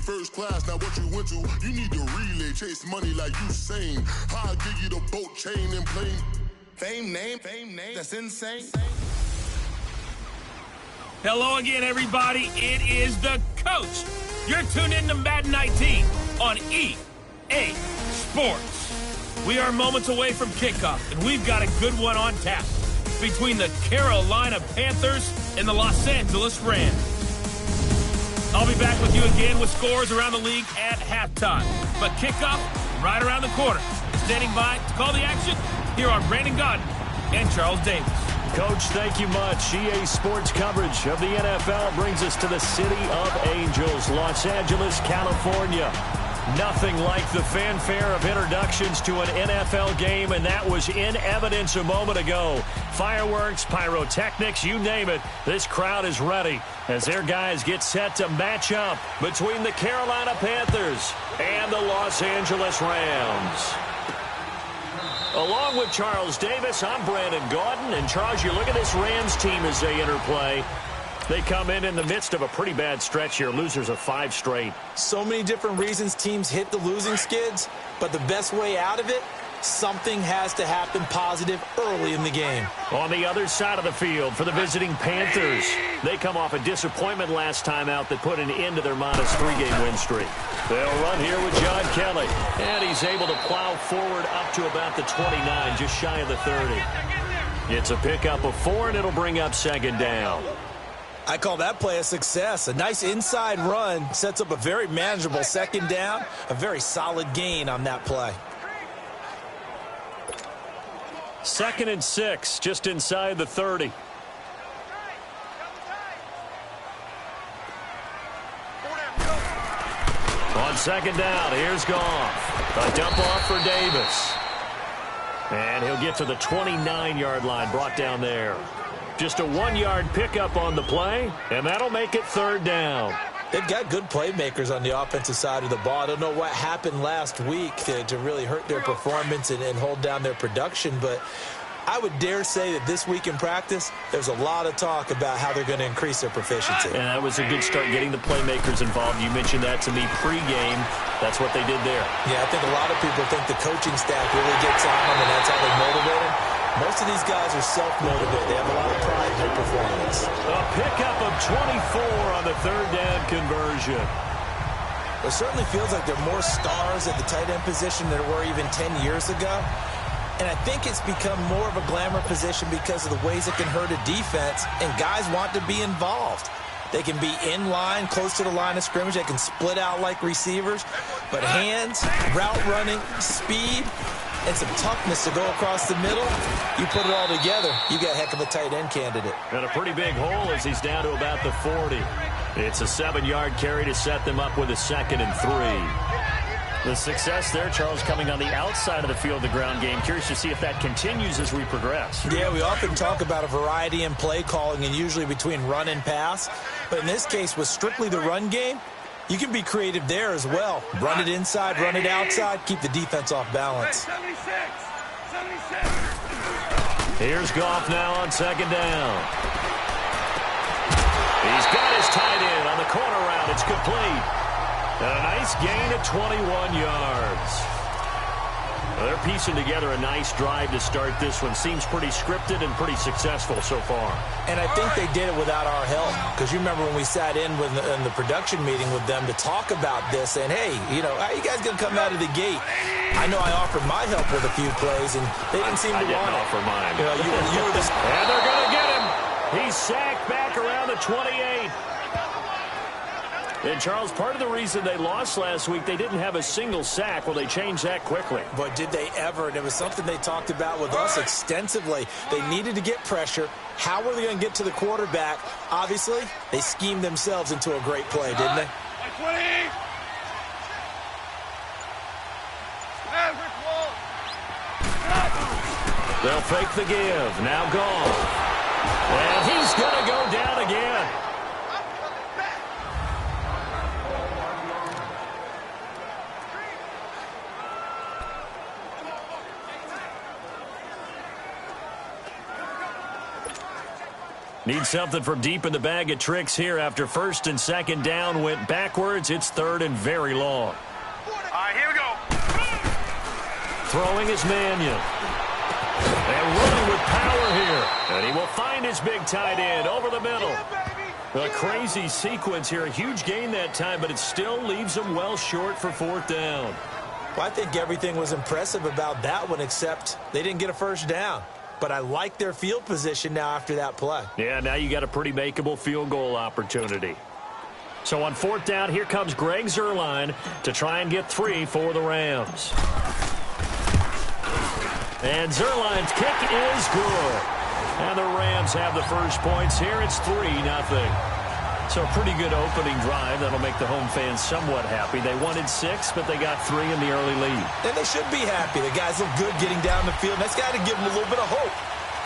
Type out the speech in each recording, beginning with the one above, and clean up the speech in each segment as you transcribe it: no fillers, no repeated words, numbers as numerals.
first class, now what you went to, you need to relay, chase money like Usain. I'll give you the boat, chain, and plane. Fame name, that's insane. Hello again, everybody. It is the coach. You're tuned in to Madden 19 on EA Sports. We are moments away from kickoff, and we've got a good one on tap between the Carolina Panthers and the Los Angeles Rams. I'll be back with you again with scores around the league at halftime. But kickoff right around the corner. Standing by to call the action, here are Brandon Godden and Charles Davis. Coach, thank you much. EA Sports coverage of the NFL brings us to the City of Angels, Los Angeles, California. Nothing like the fanfare of introductions to an NFL game, and that was in evidence a moment ago. Fireworks, pyrotechnics, you name it. This crowd is ready as their guys get set to match up between the Carolina Panthers and the Los Angeles Rams. Along with Charles Davis, I'm Brandon Gaudin. And Charles, you look at this Rams team as they interplay. They come in the midst of a pretty bad stretch here, losers of 5 straight. So many different reasons teams hit the losing skids, but the best way out of it, something has to happen positive early in the game. On the other side of the field for the visiting Panthers, they come off a disappointment last time out that put an end to their modest 3-game win streak. They'll run here with John Kelly, and he's able to plow forward up to about the 29, just shy of the 30. It's a pickup of 4, and it'll bring up second down. I call that play a success. A nice inside run sets up a very manageable second down, a very solid gain on that play. 2nd and 6, just inside the 30. On second down, here's Goff. A dump off for Davis. And he'll get to the 29-yard line, brought down there. Just a 1-yard pickup on the play, and that'll make it 3rd down. They've got good playmakers on the offensive side of the ball. I don't know what happened last week to really hurt their performance and hold down their production, but I would dare say that this week in practice, there's a lot of talk about how they're going to increase their proficiency. And that was a good start, getting the playmakers involved. You mentioned that to me pregame. That's what they did there. Yeah, I think a lot of people think the coaching staff really gets on them, and that's how they motivate them. Most of these guys are self-motivated. They have a lot of pride in their performance. A pickup of 24 on the 3rd down conversion. It certainly feels like there are more stars at the tight end position than there were even 10 years ago. And I think it's become more of a glamour position because of the ways it can hurt a defense, and guys want to be involved. They can be in line, close to the line of scrimmage. They can split out like receivers. But hands, route running, speed, and some toughness to go across the middle, you put it all together, you got a heck of a tight end candidate. And a pretty big hole as he's down to about the 40. It's a 7-yard carry to set them up with a 2nd and 3. The success there, Charles, coming on the outside of the field, the ground game. Curious to see if that continues as we progress. Yeah, we often talk about a variety in play calling and usually between run and pass. But in this case, with strictly the run game, you can be creative there as well. Run it inside, run it outside, keep the defense off balance. Here's Goff now on 2nd down. He's got his tight end on the corner route. It's complete. And a nice gain of 21 yards. Well, they're piecing together a nice drive to start this one. Seems pretty scripted and pretty successful so far. And I think they did it without our help. Because you remember when we sat in the production meeting with them to talk about this, and hey, you know, how are you guys going to come out of the gate? I know I offered my help with a few plays, and they didn't seem to want it. I didn't offer mine. You know, you were just... And they're going to get him. He's sacked back around the 28. And, Charles, part of the reason they lost last week, they didn't have a single sack. Well, they changed that quickly. But did they ever? And it was something they talked about with us extensively. They needed to get pressure. How were they going to get to the quarterback? Obviously, they schemed themselves into a great play, didn't they? They'll fake the give. Now gone. And he's going to go down again. Need something from deep in the bag of tricks here after first and second down went backwards. It's third and very long. All right, here we go. Throwing is Mannion. And running with power here. And he will find his big tight end over the middle. A crazy sequence here. A huge gain that time, but it still leaves him well short for fourth down. Well, I think everything was impressive about that one, except they didn't get a first down. But I like their field position now after that play. Yeah, now you got a pretty makeable field goal opportunity. So on fourth down, here comes Greg Zuerlein to try and get 3 for the Rams. And Zuerlein's kick is good. And the Rams have the first points here. It's 3-0. So a pretty good opening drive. That'll make the home fans somewhat happy. They wanted 6, but they got 3 in the early lead. And they should be happy. The guys look good getting down the field. That's got to give them a little bit of hope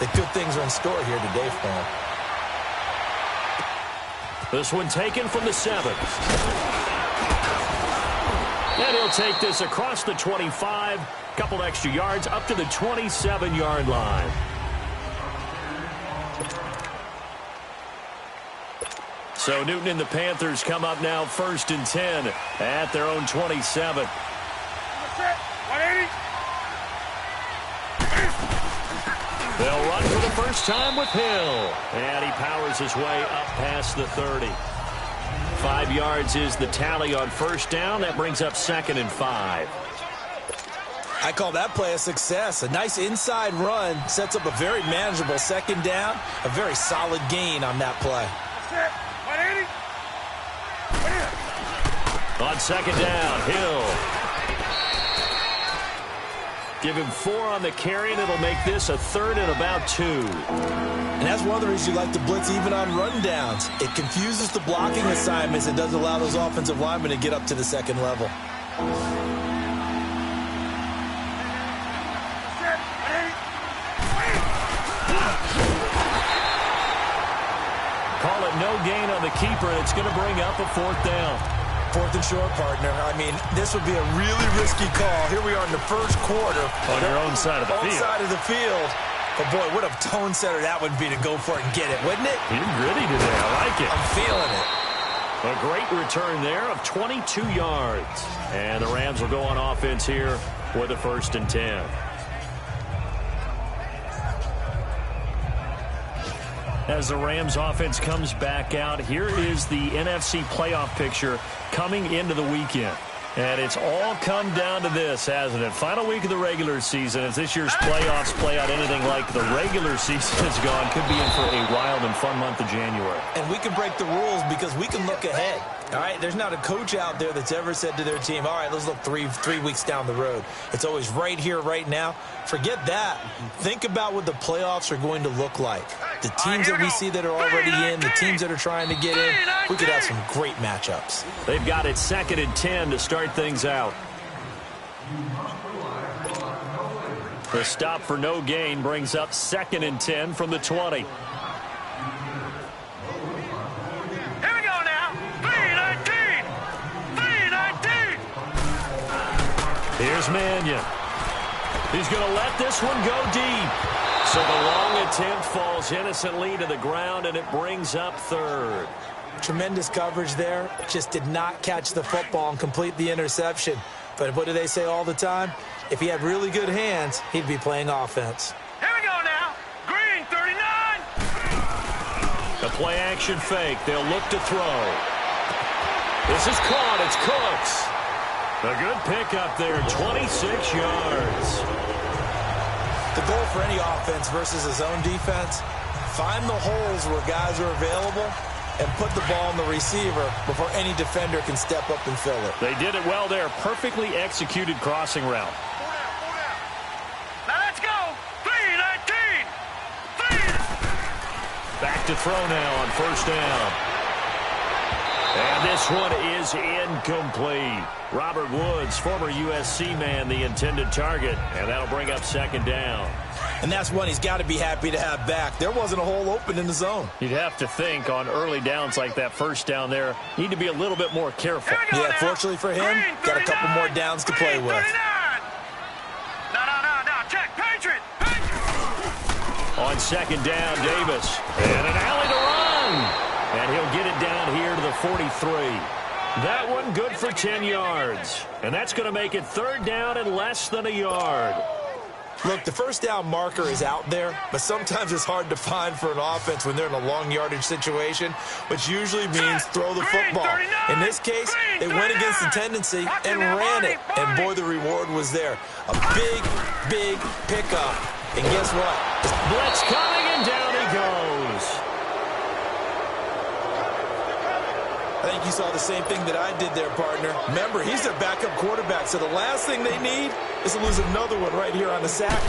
that good things are in store here today for them. This one taken from the 7. And he'll take this across the 25. Couple extra yards up to the 27-yard line. So Newton and the Panthers come up now first and 10 at their own 27. They'll run for the first time with Hill. And he powers his way up past the 30. 5 yards is the tally on first down. That brings up 2nd and 5. I call that play a success. A nice inside run sets up a very manageable second down. A very solid gain on that play. On second down, Hill. Give him 4 on the carry, and it'll make this a 3rd and about 2. And that's one of the reasons you like to blitz even on rundowns. It confuses the blocking assignments and doesn't allow those offensive linemen to get up to the second level. Call it no gain on the keeper, and it's going to bring up a 4th down. 4th and short, partner. I mean, this would be a really risky call. Here we are in the first quarter. On your own side of the field. Own side of the field. But, boy, what a tone setter that would be to go for it and get it, wouldn't it? You're gritty today. I like it. I'm feeling it. A great return there of 22 yards. And the Rams will go on offense here with a 1st and 10. As the Rams offense comes back out, here is the NFC playoff picture coming into the weekend. And it's all come down to this, hasn't it? Final week of the regular season. As this year's playoffs play out anything like the regular season has gone, could be in for a wild and fun month of January. And we can break the rules because we can look ahead. All right, there's not a coach out there that's ever said to their team, all right, let's look three weeks down the road. It's always right here, right now. Forget that. Think about what the playoffs are going to look like. The teams that we see that are already in, the teams that are trying to get in, we could have some great matchups. They've got it 2nd and 10 to start things out. The stop for no gain brings up 2nd and 10 from the 20. Here's Mannion. He's going to let this one go deep. So the long attempt falls innocently to the ground, and it brings up 3rd. Tremendous coverage there. Just did not catch the football and complete the interception. But what do they say all the time? If he had really good hands, he'd be playing offense. Here we go now. Green, 39. The play-action fake. They'll look to throw. This is caught. It's Cooks. A good pickup there, 26 yards. The goal for any offense versus a zone defense, find the holes where guys are available and put the ball in the receiver before any defender can step up and fill it. They did it well there. Perfectly executed crossing route. Now let's go. 3-19. Back to throw now on first down. And this one is incomplete. Robert Woods, former USC man, the intended target, and that'll bring up 2nd down. And that's one he's got to be happy to have back. There wasn't a hole open in the zone. You'd have to think on early downs like that first down there, need to be a little bit more careful. Yeah, now. fortunately for him, Green, got a couple more downs to play with. 39. No, check, Patriot. On 2nd down, Davis. And an alley to 43. That one good for 10 yards. And that's going to make it third down and less than a yard. Look, the first down marker is out there, but sometimes it's hard to find for an offense when they're in a long yardage situation, which usually means throw the football. In this case, they went against the tendency and ran it. And boy, the reward was there. A big, big pickup. And guess what? Blitz coming, and down he goes. I think you saw the same thing that I did there, partner. Remember, he's their backup quarterback, so the last thing they need is to lose another one right here on the sack.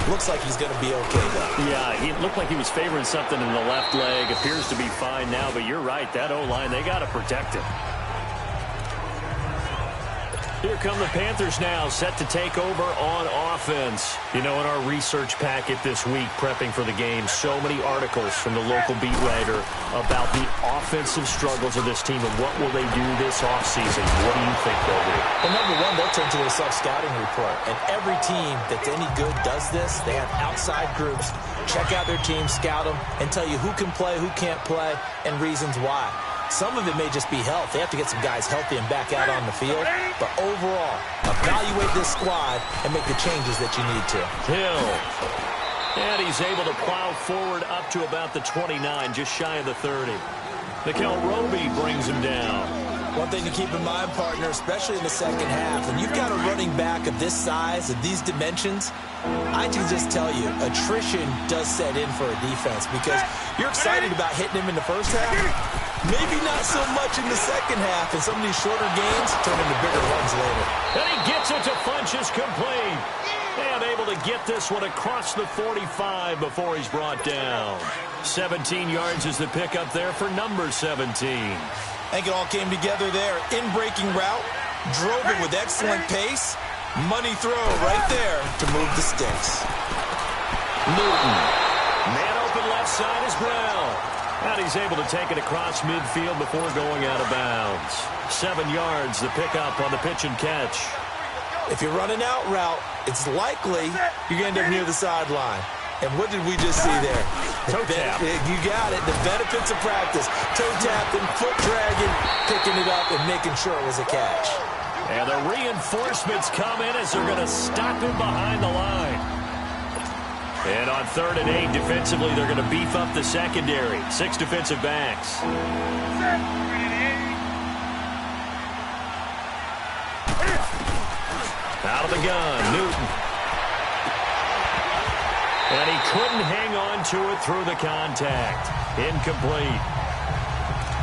Looks like he's going to be okay, though. Yeah, it looked like he was favoring something in the left leg. Appears to be fine now, but you're right. That O-line, they got to protect him. Here come the Panthers now, set to take over on offense. You know, in our research packet this week, prepping for the game, so many articles from the local beat writer about the offensive struggles of this team and what will they do this offseason. What do you think they'll do? Well, number one, they'll turn to their self-scouting report. And every team that's any good does this. They have outside groups, check out their team, scout them, and tell you who can play, who can't play, and reasons why. Some of it may just be health. They have to get some guys healthy and back out on the field. But overall, evaluate this squad and make the changes that you need to. Hill. And he's able to plow forward up to about the 29, just shy of the 30. Nikel Roby brings him down. One thing to keep in mind, partner, especially in the second half, when you've got a running back of this size, of these dimensions, I can just tell you, attrition does set in for a defense because you're excited about hitting him in the first half. Maybe not so much in the second half, and some of these shorter games turn into bigger runs later. And he gets it to Funchess complete. And able to get this one across the 45 before he's brought down. 17 yards is the pickup there for number 17. I think it all came together there. In-breaking route, drove it with excellent pace. Money throw right there to move the sticks. Newton. Man open left side is Brown. And he's able to take it across midfield before going out of bounds. 7 yards, the pickup on the pitch and catch. If you're running out route, it's likely you're going to end up near the sideline. And what did we just see there? Toe tap. You got it. The benefits of practice. Toe tapping, foot dragging, picking it up, and making sure it was a catch. And the reinforcements come in as they're going to stop him behind the line. And on 3rd and 8, defensively, they're going to beef up the secondary. 6 defensive backs. Out of the gun, Newton. And he couldn't hang on to it through the contact. Incomplete.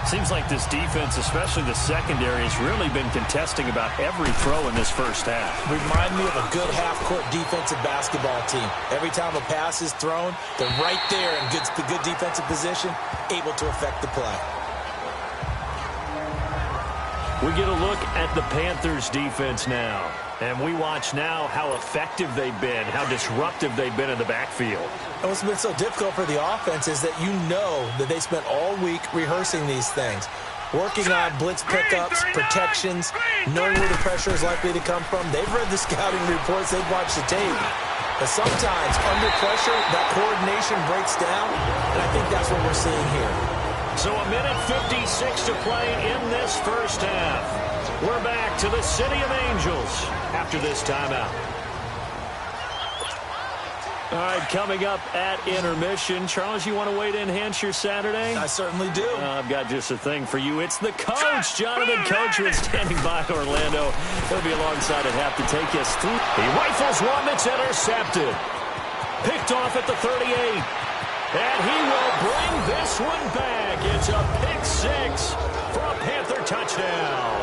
Seems like this defense, especially the secondary, has really been contesting about every throw in this first half. Remind me of a good half-court defensive basketball team. Every time a pass is thrown, they're right there in good defensive position, able to affect the play. We get a look at the Panthers' defense now. And we watch now how effective they've been, how disruptive they've been in the backfield. And what's been so difficult for the offense is that you know that they spent all week rehearsing these things, working on blitz pickups, protections, knowing where the pressure is likely to come from. They've read the scouting reports. They've watched the tape. But sometimes, under pressure, that coordination breaks down, and I think that's what we're seeing here. So a minute 56 to play in this first half. We're back to the City of Angels after this timeout. All right, coming up at intermission. Charles, you want to wait in, enhance your Saturday? I certainly do. I've got just a thing for you. It's the coach, Jonathan Coachman, standing by Orlando. He'll be alongside at half to take us through. He rifles one that's intercepted. Picked off at the 38. And he will bring this one back. It's a pick 6 for a Panther touchdown.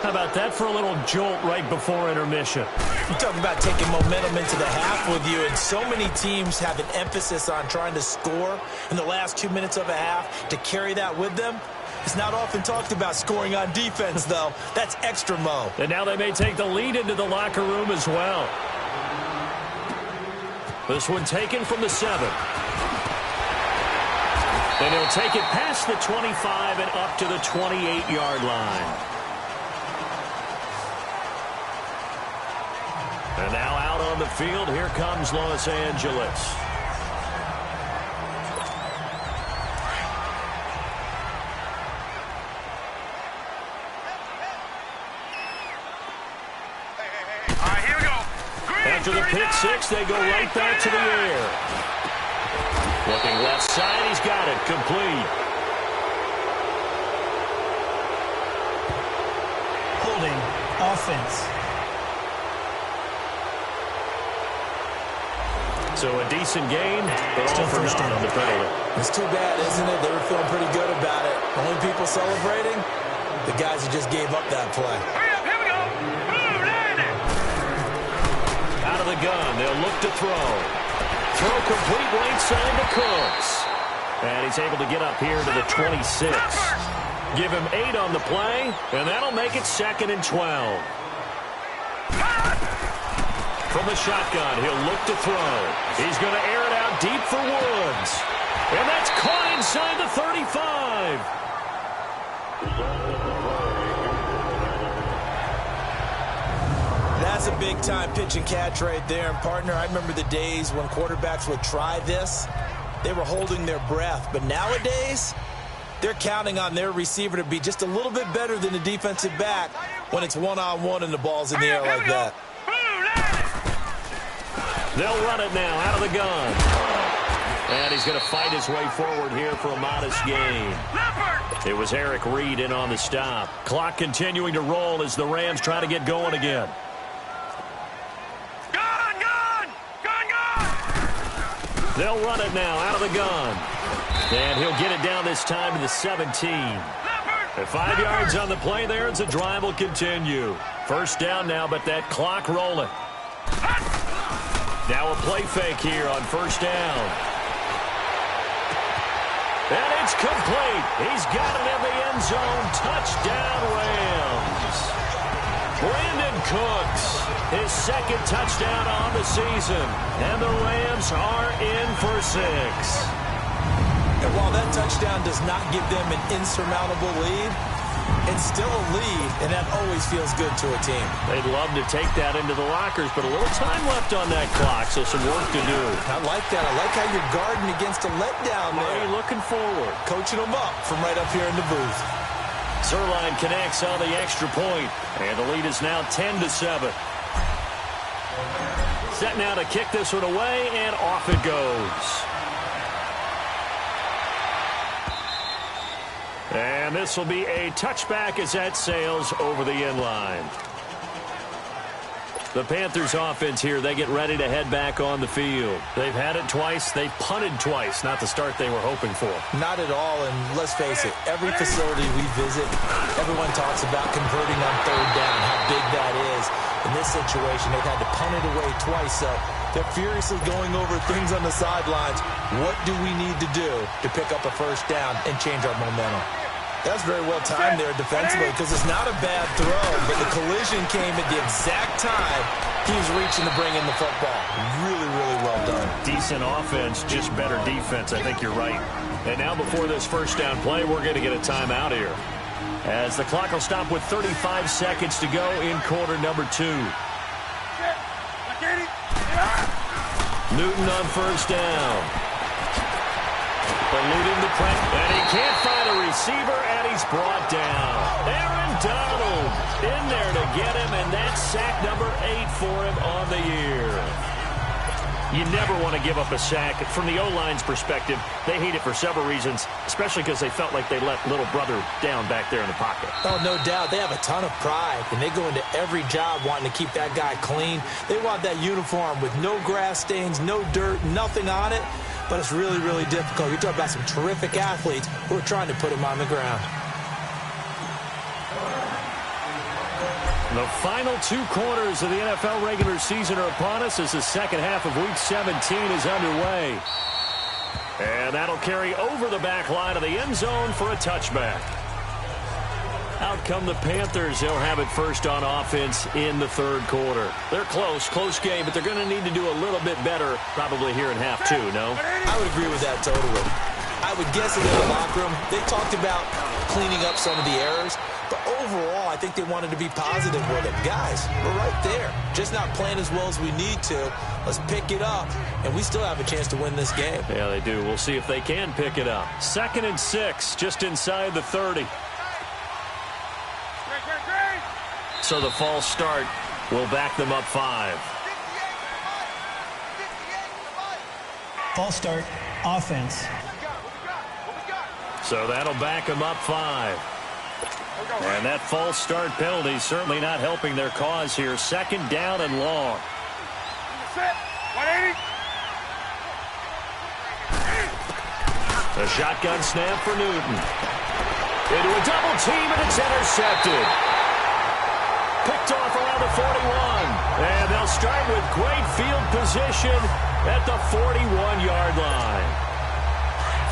How about that for a little jolt right before intermission? You talk about taking momentum into the half with you, and so many teams have an emphasis on trying to score in the last 2 minutes of a half to carry that with them. It's not often talked about scoring on defense, though. That's extra mo. And now they may take the lead into the locker room as well. This one taken from the 7. And he'll take it past the 25 and up to the 28-yard line. And now out on the field, here comes Los Angeles. After the pick six, they go right back to the air. Looking left side, he's got it. Complete. Holding offense. So a decent game, but all for naught on the penalty. It's too bad, isn't it? They were feeling pretty good about it. Only people celebrating, the guys who just gave up that play. Here we go. Out of the gun, they'll look to throw. Throw complete right side to Cooks. And he's able to get up here to the 26. Give him 8 on the play, and that'll make it 2nd and 12. From the shotgun, he'll look to throw. He's going to air it out deep for Woods. And that's caught inside the 35. That's a big-time pitch and catch right there. And, partner, I remember the days when quarterbacks would try this. They were holding their breath. But nowadays, they're counting on their receiver to be just a little bit better than the defensive back when it's one-on-one and the ball's in the air like that. They'll run it now out of the gun. And he's going to fight his way forward here for a modest gain. It was Eric Reed in on the stop. Clock continuing to roll as the Rams try to get going again. They'll run it now out of the gun. And he'll get it down this time to the 17. At 5 yards on the play there, it's a drive will continue. First down now, but that clock rolling. Now a play fake here on first down. And it's complete. He's got it in the end zone. Touchdown, Rams. Brandon Cooks, his 2nd touchdown on the season. And the Rams are in for 6. And while that touchdown does not give them an insurmountable lead, it's still a lead, and that always feels good to a team. They'd love to take that into the lockers, but a little time left on that clock, so some work to do. I like that. I like how you're guarding against a letdown there. Are you looking forward? Coaching them up from right up here in the booth. Zerline connects on the extra point, and the lead is now 10-7. Set now to kick this one away, and off it goes. And this will be a touchback as that sails over the end line. The Panthers offense here, they get ready to head back on the field. They've had it twice. They've punted twice. Not the start they were hoping for. Not at all, and let's face it, every facility we visit, everyone talks about converting on 3rd down, how big that is. In this situation, they've had to punt it away twice, so they're furiously going over things on the sidelines. What do we need to do to pick up a 1st down and change our momentum? That's very well timed there defensively because it's not a bad throw, but the collision came at the exact time he was reaching to bring in the football. Really, really well done. Decent offense, just better defense. I think you're right. And now before this 1st down play, we're going to get a timeout here, as the clock will stop with 35 seconds to go in quarter number 2. Newton on 1st down. Eluding the press, and he can't find a receiver, and he's brought down. Aaron Donald in there to get him, and that's sack number 8 for him on the year. You never want to give up a sack. From the O-line's perspective, they hate it for several reasons, especially because they felt like they let little brother down back there in the pocket. Oh, no doubt. They have a ton of pride, and they go into every job wanting to keep that guy clean. They want that uniform with no grass stains, no dirt, nothing on it. But it's really, really difficult. You're talking about some terrific athletes who are trying to put him on the ground. The final 2 quarters of the NFL regular season are upon us as the second half of Week 17 is underway. And that'll carry over the back line of the end zone for a touchback. Out come the Panthers. They'll have it first on offense in the 3rd quarter. They're close game, but they're going to need to do a little bit better probably here in half 2, no? I would agree with that totally. I would guess in the locker room, they talked about cleaning up some of the errors, but overall, I think they wanted to be positive with it. Guys, we're right there. Just not playing as well as we need to. Let's pick it up, and we still have a chance to win this game. Yeah, they do. We'll see if they can pick it up. 2nd and 6, just inside the 30. So the false start will back them up 5. False start, offense. So that'll back them up 5. And that false start penalty certainly not helping their cause here. 2nd down and long. A shotgun snap for Newton. Into a double team, and it's intercepted. Picked off around the 41. And they'll start with great field position at the 41-yard line.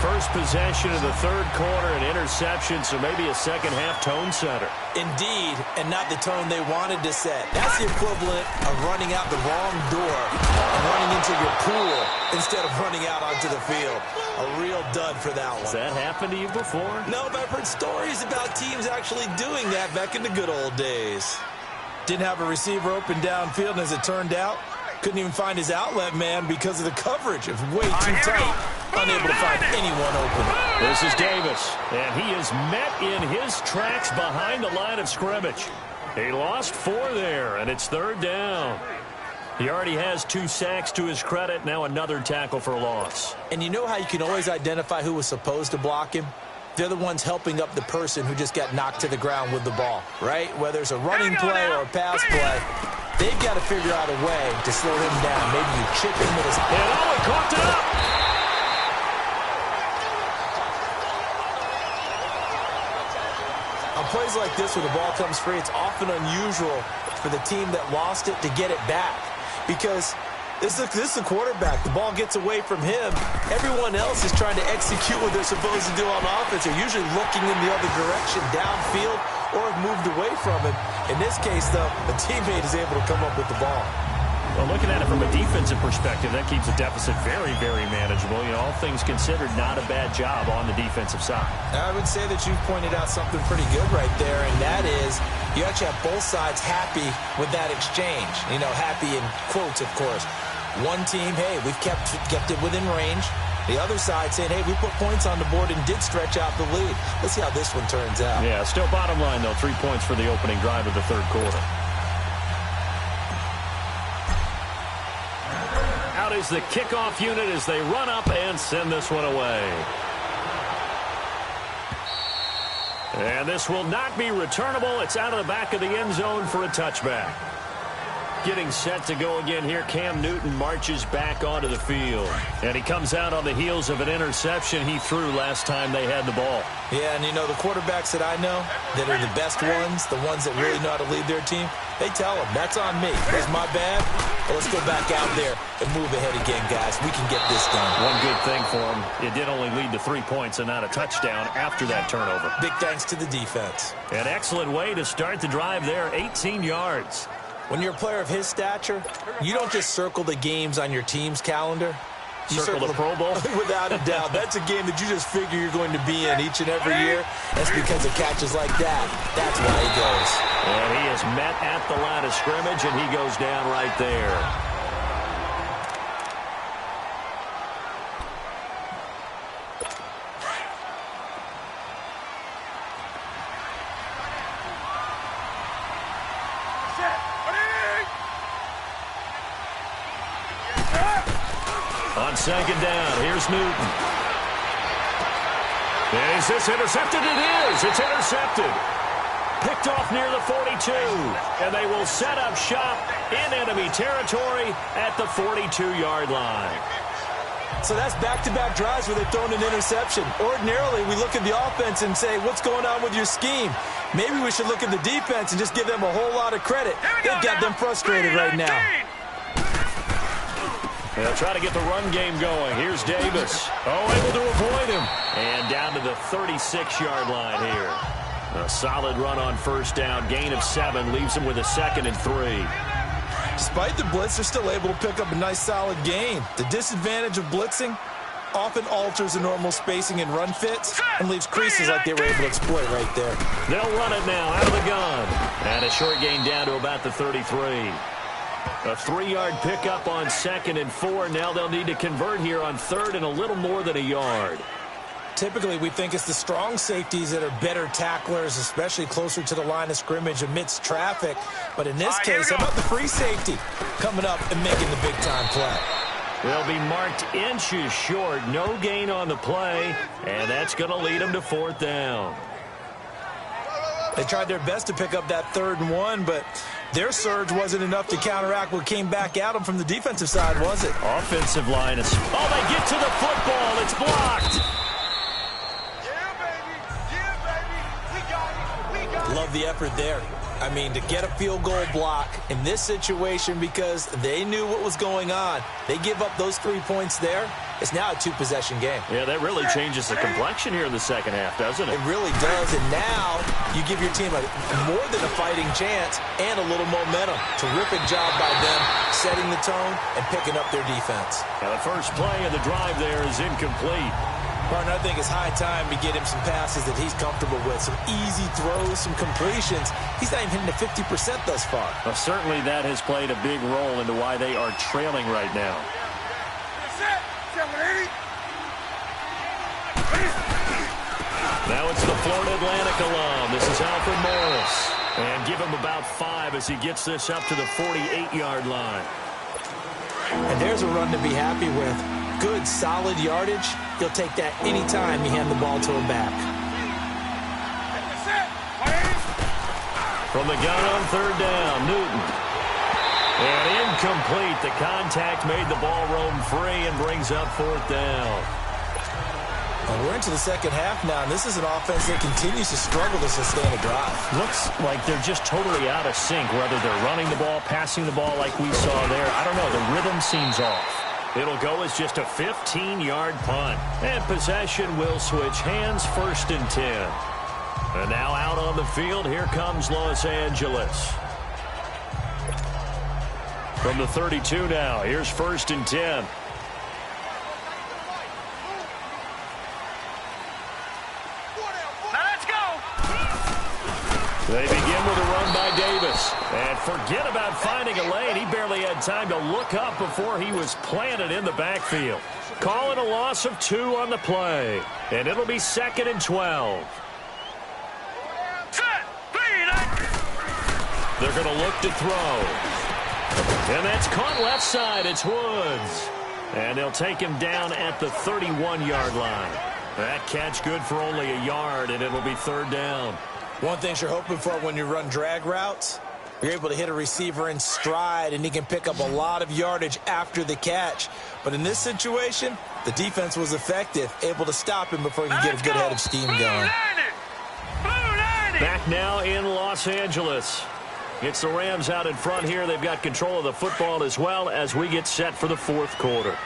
First possession of the 3rd quarter, an interception, so maybe a second-half tone setter. Indeed, and not the tone they wanted to set. That's the equivalent of running out the wrong door and running into your pool instead of running out onto the field. A real dud for that one. Has that happened to you before? No, but I've heard stories about teams actually doing that back in the good old days. Didn't have a receiver open downfield, and as it turned out, couldn't even find his outlet man because of the coverage. It was way too tight. Unable to find anyone open. This is Davis, and he is met in his tracks behind the line of scrimmage. He lost 4 there, and it's 3rd down. He already has 2 sacks to his credit, now another tackle for loss. And you know how you can always identify who was supposed to block him? They're the ones helping up the person who just got knocked to the ground with the ball, right? Whether it's a running play or a pass play, they've got to figure out a way to slow him down. Maybe you chip him with his... And Owen coughed it up! On plays like this where the ball comes free, it's often unusual for the team that lost it to get it back. Because this is a quarterback. The ball gets away from him. Everyone else is trying to execute what they're supposed to do on offense. They're usually looking in the other direction, downfield, or have moved away from him. In this case, though, a teammate is able to come up with the ball. Well, looking at it from a defensive perspective, that keeps the deficit very, very manageable. You know, all things considered, not a bad job on the defensive side. I would say that you've pointed out something pretty good right there, and that is you actually have both sides happy with that exchange. You know, happy in quotes, of course. One team, hey, we've kept it within range. The other side saying, hey, we put points on the board and did stretch out the lead. Let's see how this one turns out. Yeah, still bottom line, though, 3 points for the opening drive of the 3rd quarter. Out is the kickoff unit as they run up and send this one away. And this will not be returnable. It's out of the back of the end zone for a touchback. Getting set to go again here, Cam Newton marches back onto the field. And he comes out on the heels of an interception he threw last time they had the ball. Yeah, and you know, the quarterbacks that I know that are the best ones, the ones that really know how to lead their team, they tell them, that's on me. That's my bad. Well, let's go back out there and move ahead again, guys. We can get this done. One good thing for him, it did only lead to 3 points and not a touchdown after that turnover. Big thanks to the defense. An excellent way to start the drive there, 18 yards. When you're a player of his stature, you don't just circle the games on your team's calendar. You circle the Pro Bowl? Without a doubt. That's a game that you just figure you're going to be in each and every year. That's because of catches like that. That's why he goes. And he is met at the line of scrimmage, and he goes down right there. On 2nd down, here's Newton. Is this intercepted? It is. It's intercepted. Picked off near the 42. And they will set up shop in enemy territory at the 42-yard line. So that's back-to-back drives where they've thrown an interception. Ordinarily, we look at the offense and say, what's going on with your scheme? Maybe we should look at the defense and just give them a whole lot of credit. They've got them frustrated right now. They'll try to get the run game going. Here's Davis. Able to avoid him. And down to the 36-yard line here. A solid run on 1st down. Gain of 7 leaves him with a 2nd and 3. Despite the blitz, they're still able to pick up a nice, solid gain. The disadvantage of blitzing often alters the normal spacing and run fits and leaves creases like they were able to exploit right there. They'll run it now out of the gun. And a short gain down to about the 33. A 3-yard pickup on 2nd and 4. Now they'll need to convert here on 3rd and a little more than a yard. Typically, we think it's the strong safeties that are better tacklers, especially closer to the line of scrimmage amidst traffic. But in this case, how about the free safety coming up and making the big-time play? They'll be marked inches short. No gain on the play, and that's going to lead them to 4th down. They tried their best to pick up that 3rd and 1, but their surge wasn't enough to counteract what came back at them from the defensive side, was it? Offensive line is... Oh, they get to the football. It's blocked. Yeah, baby. Yeah, baby. We got it. We got it. Love the effort there. I mean, to get a field goal block in this situation because they knew what was going on. They give up those 3 points there. It's now a 2-possession game. Yeah, that really changes the complexion here in the second half, doesn't it? It really does, and now you give your team more than a fighting chance and a little momentum. Terrific job by them setting the tone and picking up their defense. Now the first play of the drive there is incomplete. Partner, I think it's high time to get him some passes that he's comfortable with, some easy throws, some completions. He's not even hitting the 50% thus far. Well, certainly that has played a big role into why they are trailing right now. Now it's the Florida Atlantic alum. This is Alfred Morris. And give him about 5 as he gets this up to the 48-yard line. And there's a run to be happy with. Good, solid yardage. He'll take that anytime you hand the ball to him back. From the gun on 3rd down, Newton. And incomplete. The contact made the ball roam free and brings up 4th down. Well, we're into the second half now, and this is an offense that continues to struggle to sustain a drive. Looks like they're just totally out of sync, whether they're running the ball, passing the ball like we saw there. I don't know. The rhythm seems off. It'll go as just a 15-yard punt. And possession will switch hands, 1st and 10. And now out on the field, here comes Los Angeles. From the 32 now, here's 1st and 10. They begin with a run by Davis. And forget about finding a lane. He barely had time to look up before he was planted in the backfield. Calling a loss of 2 on the play. And it'll be 2nd and 12. They're going to look to throw. And that's caught left side. It's Woods. And they'll take him down at the 31-yard line. That catch good for only a yard, and it'll be 3rd down. One thing you're hoping for when you run drag routes, you're able to hit a receiver in stride, and he can pick up a lot of yardage after the catch. But in this situation, the defense was effective, able to stop him before he could get a good head of steam going. Back now in Los Angeles. It's the Rams out in front here. They've got control of the football as well as we get set for the 4th quarter.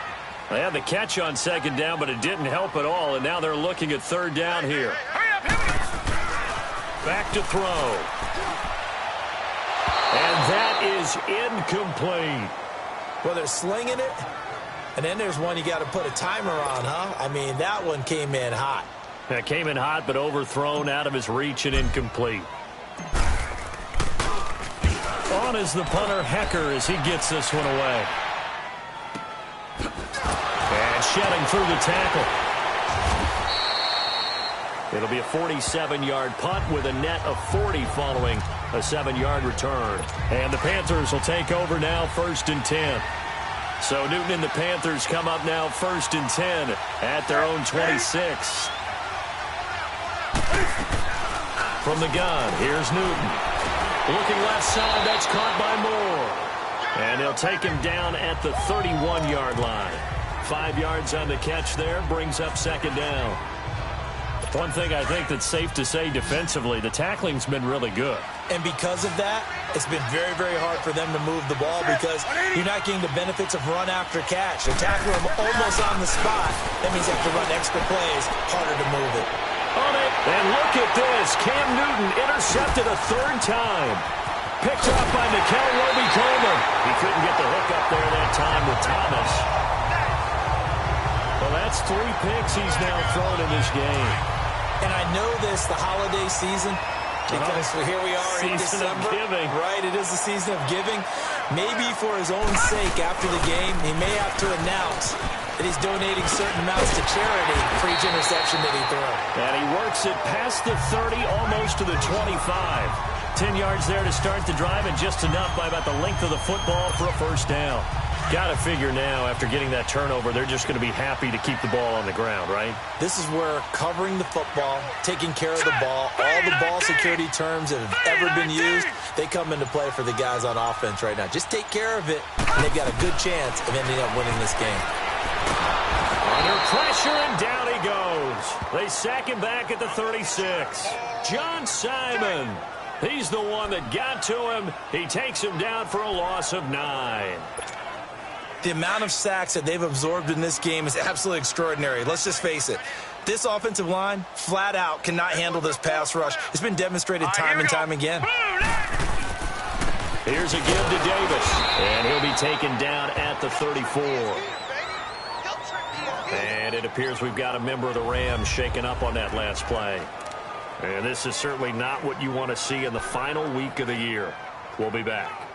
They had the catch on 2nd down, but it didn't help at all, and now they're looking at 3rd down here. Back to throw. And that is incomplete. Well, they're slinging it, and then there's one you got to put a timer on, huh? I mean, that one came in hot. That came in hot, but overthrown out of his reach and incomplete. On is the punter, Hecker, as he gets this one away. And shedding through the tackle. It'll be a 47-yard punt with a net of 40 following a 7-yard return. And the Panthers will take over now, 1st and 10. So Newton and the Panthers come up now 1st and 10 at their own 26. From the gun, here's Newton. Looking left side, that's caught by Moore. And they'll take him down at the 31-yard line. 5 yards on the catch there, brings up 2nd down. One thing I think that's safe to say defensively, the tackling's been really good. And because of that, it's been very, very hard for them to move the ball because you're not getting the benefits of run after catch. They're tackling them almost on the spot. That means they have to run extra plays, harder to move it. On it, and look at this. Cam Newton intercepted a 3rd time. Picked up by Nickel Roby-Coleman. He couldn't get the hook up there that time with Thomas. Well, that's 3 picks he's now thrown in this game. And I know this, the holiday season, because here we are in December. Giving. Right, it is the season of giving. Maybe for his own sake after the game, he may have to announce that he's donating certain amounts to charity for each interception that he throws. And he works it past the 30, almost to the 25. 10 yards there to start the drive, and just enough by about the length of the football for a 1st down. Got to figure now, after getting that turnover, they're just going to be happy to keep the ball on the ground, right? This is where covering the football, taking care of the ball, all the ball security terms that have ever been used, they come into play for the guys on offense right now. Just take care of it, and they've got a good chance of ending up winning this game. Under pressure, and down he goes. They sack him back at the 36. John Simon. He's the one that got to him. He takes him down for a loss of 9. The amount of sacks that they've absorbed in this game is absolutely extraordinary. Let's just face it. This offensive line, flat out, cannot handle this pass rush. It's been demonstrated time and time again. Here's a give to Davis, and he'll be taken down at the 34. And it appears we've got a member of the Rams shaken up on that last play. And this is certainly not what you want to see in the final week of the year. We'll be back.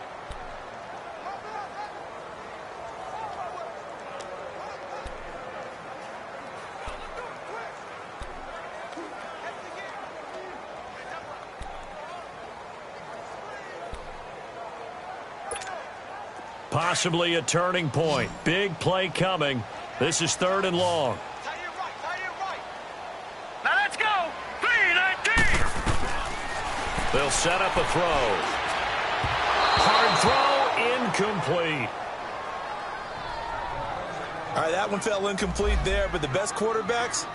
Possibly a turning point. Big play coming. This is 3rd and long. Now let's go. 3-19. They'll set up a throw. Hard throw, incomplete. All right, that one fell incomplete there, but the best quarterbacks,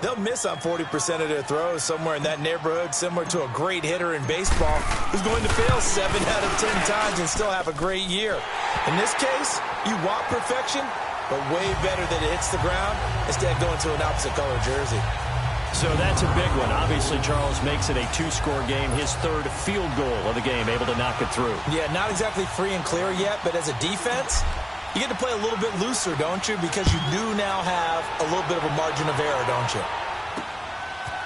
they'll miss on 40% of their throws, somewhere in that neighborhood, similar to a great hitter in baseball who's going to fail 7 out of 10 times and still have a great year. In this case, you want perfection, but way better that it hits the ground instead of going to an opposite color jersey. So that's a big one. Obviously, Charles makes it a 2-score game, his 3rd field goal of the game, able to knock it through. Yeah, not exactly free and clear yet, but as a defense, you get to play a little bit looser, don't you? Because you do now have a little bit of a margin of error, don't you?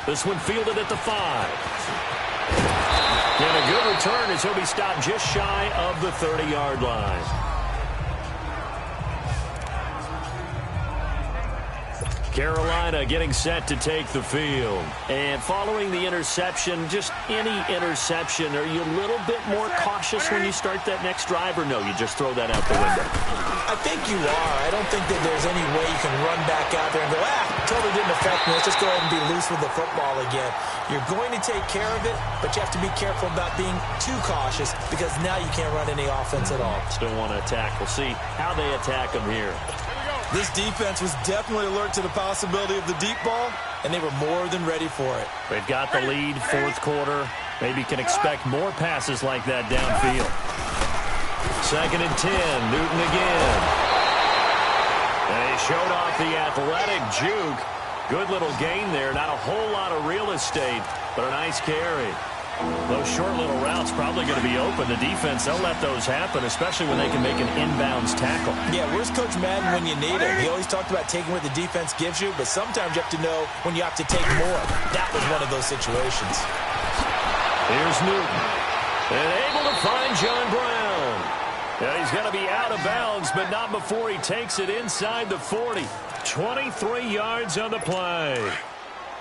This one fielded at the 5. And a good return as he'll be stopped just shy of the 30-yard line. Carolina getting set to take the field. And following the interception, just any interception, are you a little bit more cautious when you start that next drive, or no, you just throw that out the window? I think you are. I don't think that there's any way you can run back out there and go, totally didn't affect me. Let's just go ahead and be loose with the football again. You're going to take care of it, but you have to be careful about being too cautious because now you can't run any offense at all. Still want to attack. We'll see how they attack them here. This defense was definitely alert to the possibility of the deep ball, and they were more than ready for it. They've got the lead, 4th quarter. Maybe can expect more passes like that downfield. 2nd and 10, Newton again. And he showed off the athletic juke. Good little gain there. Not a whole lot of real estate, but a nice carry. Those short little routes probably going to be open. The defense, they'll let those happen, especially when they can make an inbounds tackle. Yeah, where's Coach Madden when you need him? He always talked about taking what the defense gives you, but sometimes you have to know when you have to take more. That was one of those situations. Here's Newton. And able to find John Brown. And he's going to be out of bounds, but not before he takes it inside the 40. 23 yards on the play.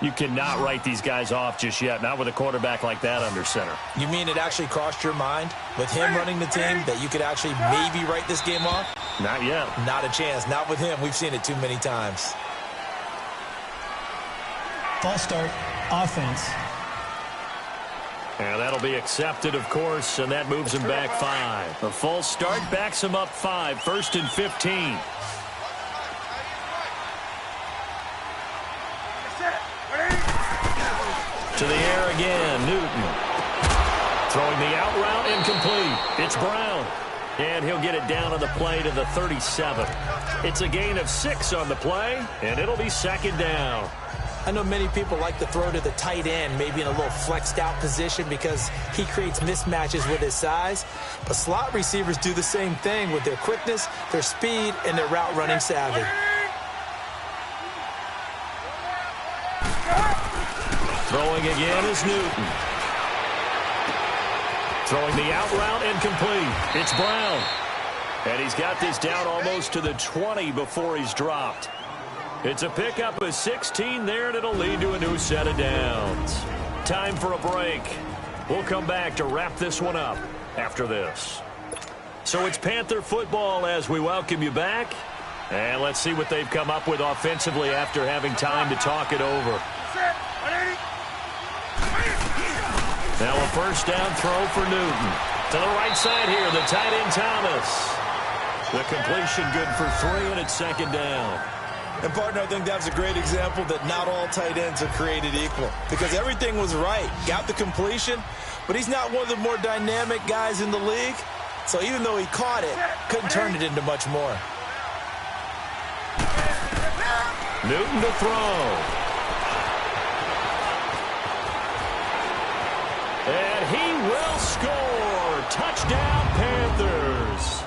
You cannot write these guys off just yet, not with a quarterback like that under center. You mean it actually crossed your mind with him running the team that you could actually maybe write this game off? Not yet. Not a chance. Not with him. We've seen it too many times. False start, offense. And that'll be accepted, of course, and that moves him back 5. The false start backs him up 5, 1st and 15. To the air again, Newton. Throwing the out route, incomplete. It's Brown. And he'll get it down on the play to the 37. It's a gain of 6 on the play, and it'll be 2nd down. I know many people like to throw to the tight end, maybe in a little flexed out position because he creates mismatches with his size. But slot receivers do the same thing with their quickness, their speed, and their route running savvy. Throwing again is Newton. Throwing the out route, incomplete. It's Brown. And he's got this down almost to the 20 before he's dropped. It's a pickup of 16 there, and it'll lead to a new set of downs. Time for a break. We'll come back to wrap this one up after this. So it's Panther football as we welcome you back. And let's see what they've come up with offensively after having time to talk it over. Now a first down throw for Newton. To the right side here, the tight end Thomas. The completion good for 3, and it's second down. And, partner, I think that's a great example that not all tight ends are created equal. Because everything was right. Got the completion, but he's not one of the more dynamic guys in the league. So even though he caught it, couldn't turn it into much more. Newton to throw. And he will score. Touchdown, Panthers.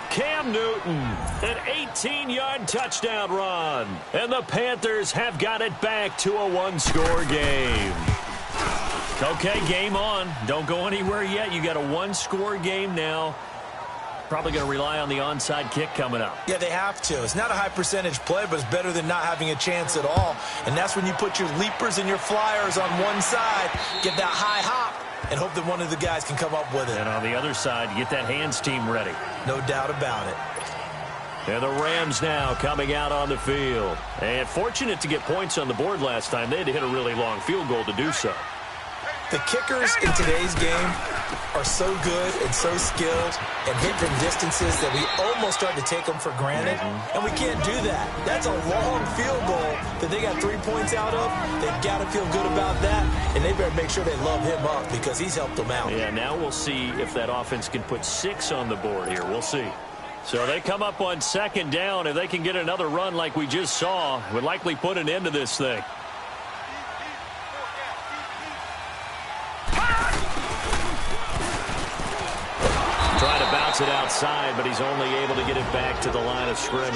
Cam Newton, an 18-yard touchdown run. And the Panthers have got it back to a one-score game. Okay, game on. Don't go anywhere yet. You got a one-score game now. Probably going to rely on the onside kick coming up. Yeah, they have to. It's not a high-percentage play, but it's better than not having a chance at all. And that's when you put your leapers and your flyers on one side, get that high hop, and hope that one of the guys can come up with it. And on the other side, you get that hands team ready. No doubt about it. And the Rams now coming out on the field. And fortunate to get points on the board last time. They had to hit a really long field goal to do so. The kickers in today's game are so good and so skilled and hit from distances that we almost start to take them for granted. And we can't do that. That's a long field goal that they got 3 points out of. They've got to feel good about that, and they better make sure they love him up because he's helped them out. Yeah, now we'll see if that offense can put 6 on the board here. We'll see. So they come up on second down. If they can get another run like we just saw, would likely put an end to this thing. Trying to bounce it outside, but he's only able to get it back to the line of scrimmage.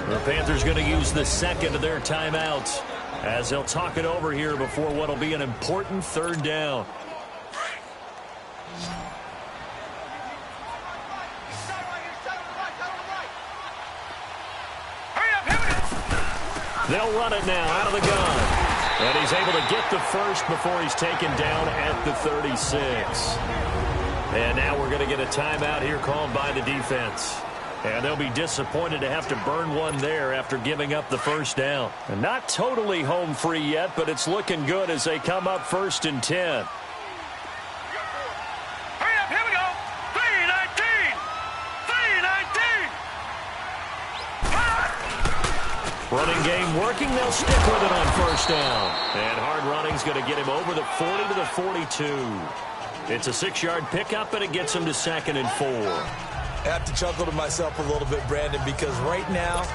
The Panthers going to use the second of their timeouts as they'll talk it over here before what will be an important third down. They'll run it now out of the gun. And he's able to get the first before he's taken down at the 36. And now we're going to get a timeout here called by the defense. And they'll be disappointed to have to burn one there after giving up the first down. And not totally home free yet, but it's looking good as they come up 1st and 10. Hurry up, here we go. 3-19. 3-19. Running game working. They'll stick with it on first down. And hard running's going to get him over the 40 to the 42. It's a 6-yard pickup, and it gets him to 2nd and 4. I have to chuckle to myself a little bit, Brandon, because right now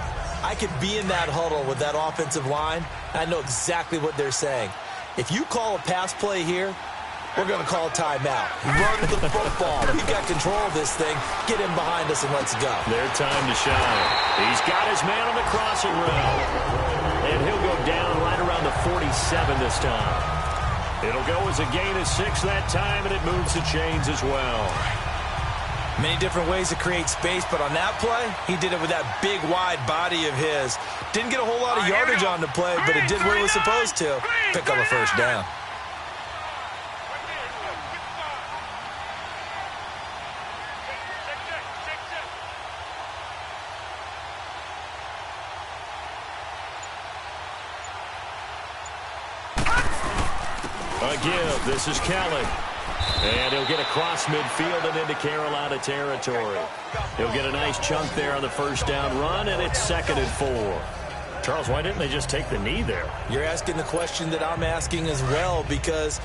I could be in that huddle with that offensive line. I know exactly what they're saying. If you call a pass play here, we're going to call a timeout. Run the football. We've got control of this thing. Get him behind us and let's go. Their time to shine. He's got his man on the crossing route. And he'll go down right around the 47 this time. It'll go as a gain of 6 that time, and it moves the chains as well. Many different ways to create space, but on that play, he did it with that big, wide body of his. Didn't get a whole lot of yardage on the play, but it did what it was supposed to. Pick up a first down. A give. This is Kelly. And he'll get across midfield and into Carolina territory. He'll get a nice chunk there on the first down run, and it's 2nd and 4. Charles, why didn't they just take the knee there? You're asking the question that I'm asking as well, because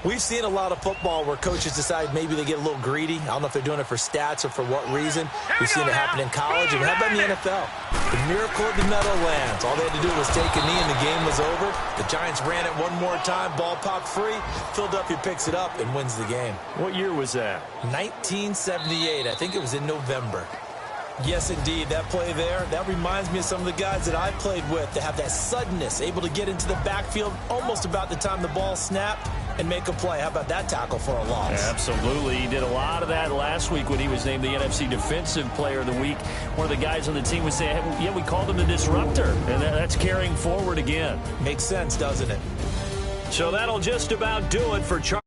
we've seen a lot of football where coaches decide maybe they get a little greedy. I don't know if they're doing it for stats or for what reason. We've seen it happen in college, and how about in the NFL? The miracle at the Meadowlands. All they had to do was take a knee, and the game was over. The Giants ran it one more time. Ball popped free. Philadelphia picks it up and wins the game. What year was that? 1978. I think it was in November. Yes, indeed. That play there, that reminds me of some of the guys that I played with that have that suddenness, able to get into the backfield almost about the time the ball snapped and make a play. How about that tackle for a loss? Absolutely. He did a lot of that last week when he was named the NFC Defensive Player of the Week. One of the guys on the team would say, yeah, we called him the disruptor. And that's carrying forward again. Makes sense, doesn't it? So that'll just about do it for Charles.